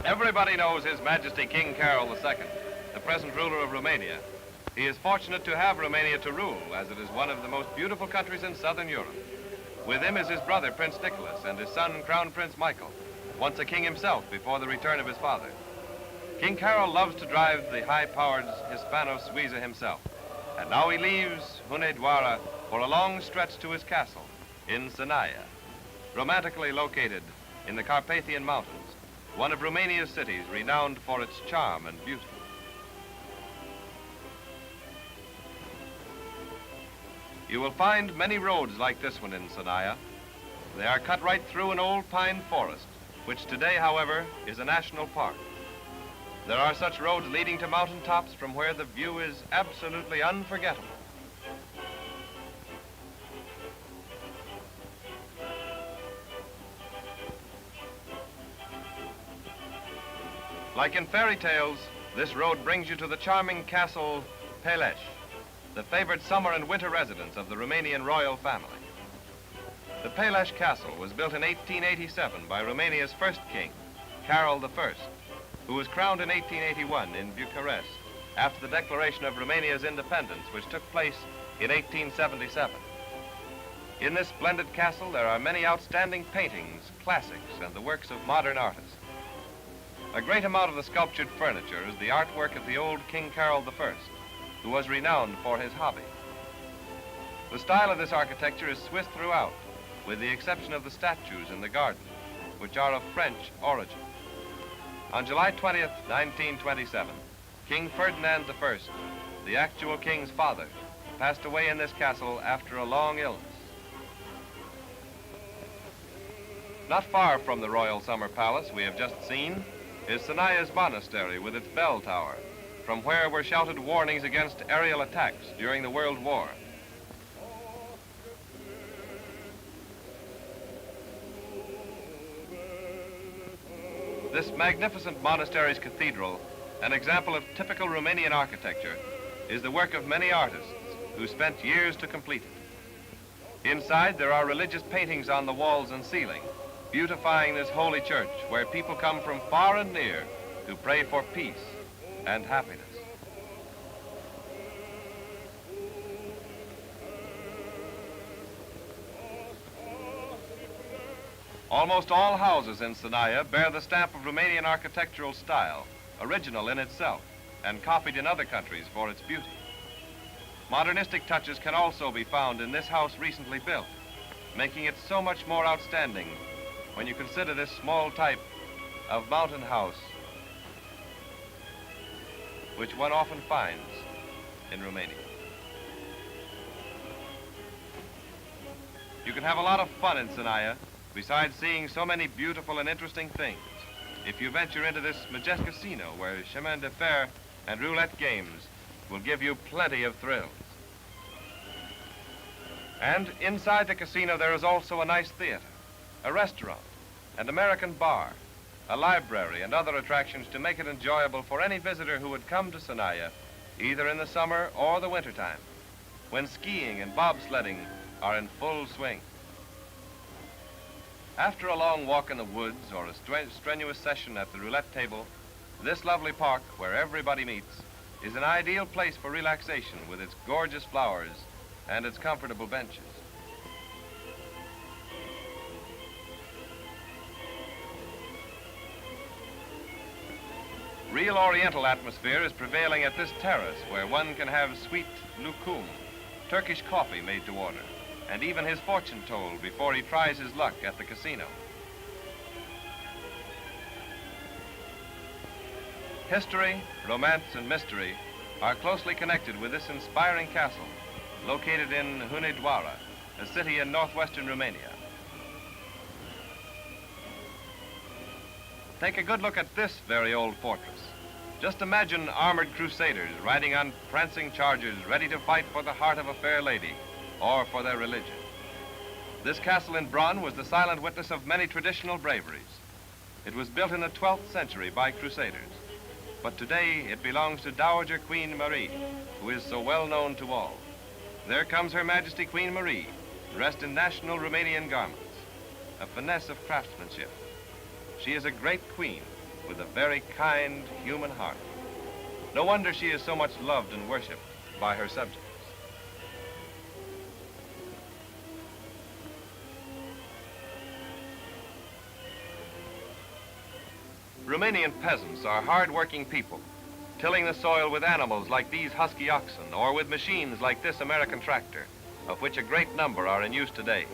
Everybody knows His Majesty King Carol II, the present ruler of Romania. He is fortunate to have Romania to rule, as it is one of the most beautiful countries in southern Europe. With him is his brother, Prince Nicholas, and his son, Crown Prince Michael, once a king himself before the return of his father. King Carol loves to drive the high-powered Hispano-Suiza himself, and now he leaves Hunedoara for a long stretch to his castle in Sinaia, romantically located in the Carpathian Mountains, one of Romania's cities renowned for its charm and beauty. You will find many roads like this one in Sinaia. They are cut right through an old pine forest, which today, however, is a national park. There are such roads leading to mountaintops from where the view is absolutely unforgettable. Like in fairy tales, this road brings you to the charming castle Peles, the favored summer and winter residence of the Romanian royal family. The Peles Castle was built in 1887 by Romania's first king, Carol I, who was crowned in 1881 in Bucharest after the declaration of Romania's independence, which took place in 1877. In this splendid castle, there are many outstanding paintings, classics, and the works of modern artists. A great amount of the sculptured furniture is the artwork of the old King Carol I, who was renowned for his hobby. The style of this architecture is Swiss throughout, with the exception of the statues in the garden, which are of French origin. On July 20th, 1927, King Ferdinand I, the actual king's father, passed away in this castle after a long illness. Not far from the royal summer palace we have just seen is Sinaia's monastery with its bell tower, from where were shouted warnings against aerial attacks during the World War. This magnificent monastery's cathedral, an example of typical Romanian architecture, is the work of many artists who spent years to complete it. Inside, there are religious paintings on the walls and ceiling, beautifying this holy church where people come from far and near to pray for peace and happiness. Almost all houses in Sinaia bear the stamp of Romanian architectural style, original in itself, and copied in other countries for its beauty. Modernistic touches can also be found in this house recently built, making it so much more outstanding when you consider this small type of mountain house, which one often finds in Romania. You can have a lot of fun in Sinaia, besides seeing so many beautiful and interesting things, if you venture into this majestic casino where chemin de fer and roulette games will give you plenty of thrills. And inside the casino there is also a nice theater, a restaurant, an American bar, a library, and other attractions to make it enjoyable for any visitor who would come to Sinaia, either in the summer or the wintertime, when skiing and bobsledding are in full swing. After a long walk in the woods or a strenuous session at the roulette table, this lovely park, where everybody meets, is an ideal place for relaxation with its gorgeous flowers and its comfortable benches. Real Oriental atmosphere is prevailing at this terrace, where one can have sweet lokum, Turkish coffee made to order, and even his fortune told before he tries his luck at the casino. History, romance, and mystery are closely connected with this inspiring castle, located in Hunedoara, a city in northwestern Romania. Take a good look at this very old fortress. Just imagine armored crusaders riding on prancing chargers, ready to fight for the heart of a fair lady, or for their religion. This castle in Brunn was the silent witness of many traditional braveries. It was built in the 12th century by Crusaders, but today it belongs to Dowager Queen Marie, who is so well known to all. There comes Her Majesty Queen Marie, dressed in national Romanian garments, a finesse of craftsmanship. She is a great queen with a very kind human heart. No wonder she is so much loved and worshipped by her subjects. Romanian peasants are hard-working people, tilling the soil with animals like these husky oxen or with machines like this American tractor, of which a great number are in use today.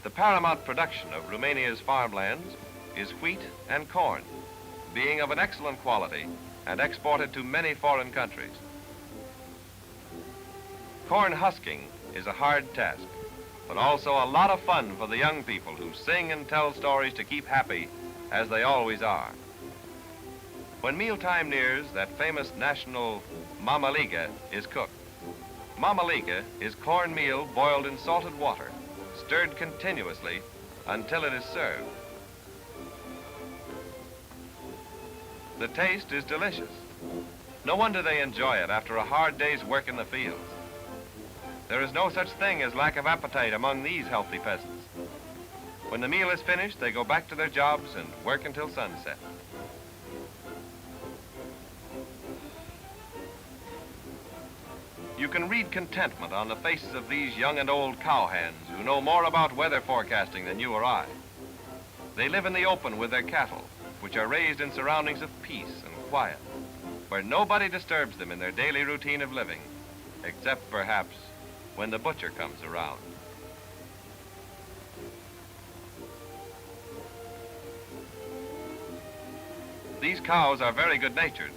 The paramount production of Romania's farmlands is wheat and corn, being of an excellent quality and exported to many foreign countries. Corn husking is a hard task, but also a lot of fun for the young people who sing and tell stories to keep happy, as they always are. When mealtime nears, that famous national mamaliga is cooked. Mamaliga is cornmeal boiled in salted water, stirred continuously until it is served. The taste is delicious. No wonder they enjoy it after a hard day's work in the fields. There is no such thing as lack of appetite among these healthy peasants. When the meal is finished, they go back to their jobs and work until sunset. You can read contentment on the faces of these young and old cowhands who know more about weather forecasting than you or I. They live in the open with their cattle, which are raised in surroundings of peace and quiet, where nobody disturbs them in their daily routine of living, except perhaps when the butcher comes around. These cows are very good-natured.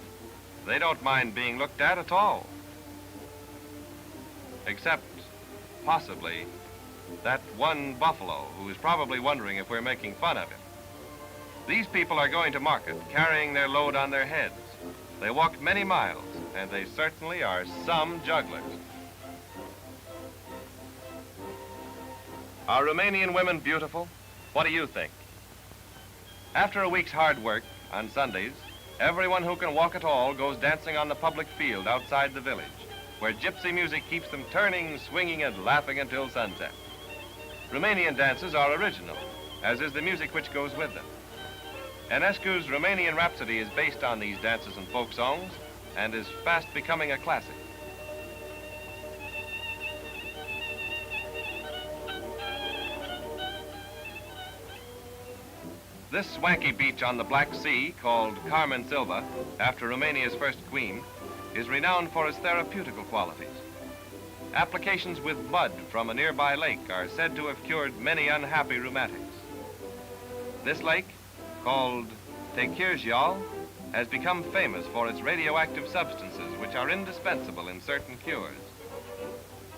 They don't mind being looked at all. Except, possibly, that one buffalo who is probably wondering if we're making fun of him. These people are going to market, carrying their load on their heads. They walked many miles, and they certainly are some jugglers. Are Romanian women beautiful? What do you think? After a week's hard work, on Sundays, everyone who can walk at all goes dancing on the public field outside the village, where gypsy music keeps them turning, swinging, and laughing until sunset. Romanian dances are original, as is the music which goes with them. Enescu's Romanian Rhapsody is based on these dances and folk songs and is fast becoming a classic. This swanky beach on the Black Sea, called Carmen Silva, after Romania's first queen, is renowned for its therapeutical qualities. Applications with mud from a nearby lake are said to have cured many unhappy rheumatics. This lake, called Tequirgial, has become famous for its radioactive substances, which are indispensable in certain cures.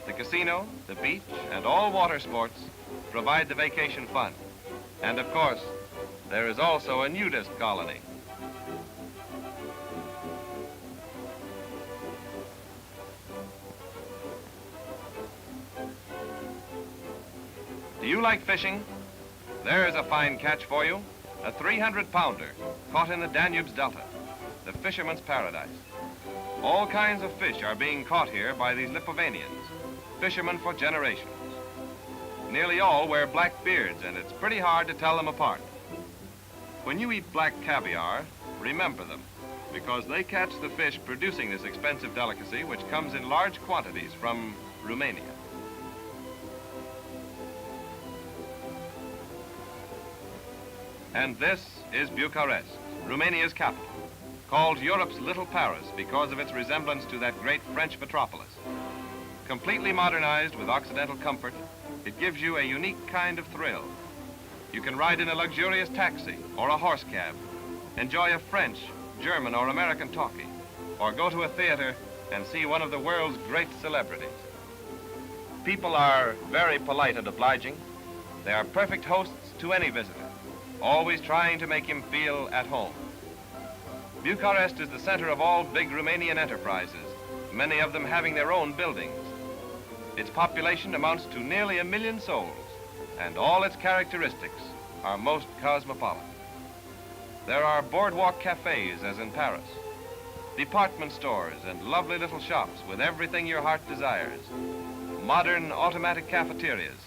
The casino, the beach, and all water sports provide the vacation fun. And of course, there is also a nudist colony. Do you like fishing? There is a fine catch for you, a 300-pounder caught in the Danube's delta, the fisherman's paradise. All kinds of fish are being caught here by these Lipovanians, fishermen for generations. Nearly all wear black beards, and it's pretty hard to tell them apart. When you eat black caviar, remember them, because they catch the fish producing this expensive delicacy, which comes in large quantities from Romania. And this is Bucharest, Romania's capital, called Europe's Little Paris because of its resemblance to that great French metropolis. Completely modernized with Occidental comfort, it gives you a unique kind of thrill. You can ride in a luxurious taxi or a horse cab, enjoy a French, German, or American talkie, or go to a theater and see one of the world's great celebrities. People are very polite and obliging. They are perfect hosts to any visitor, always trying to make him feel at home. Bucharest is the center of all big Romanian enterprises, many of them having their own buildings. Its population amounts to nearly 1 million souls, and all its characteristics are most cosmopolitan. There are boardwalk cafes, as in Paris, department stores and lovely little shops with everything your heart desires, modern automatic cafeterias,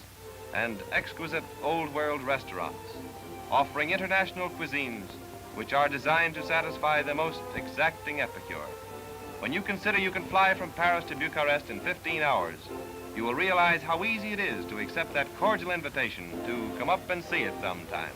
and exquisite old-world restaurants, offering international cuisines which are designed to satisfy the most exacting epicure. When you consider you can fly from Paris to Bucharest in 15 hours, you will realize how easy it is to accept that cordial invitation to come up and see it sometime.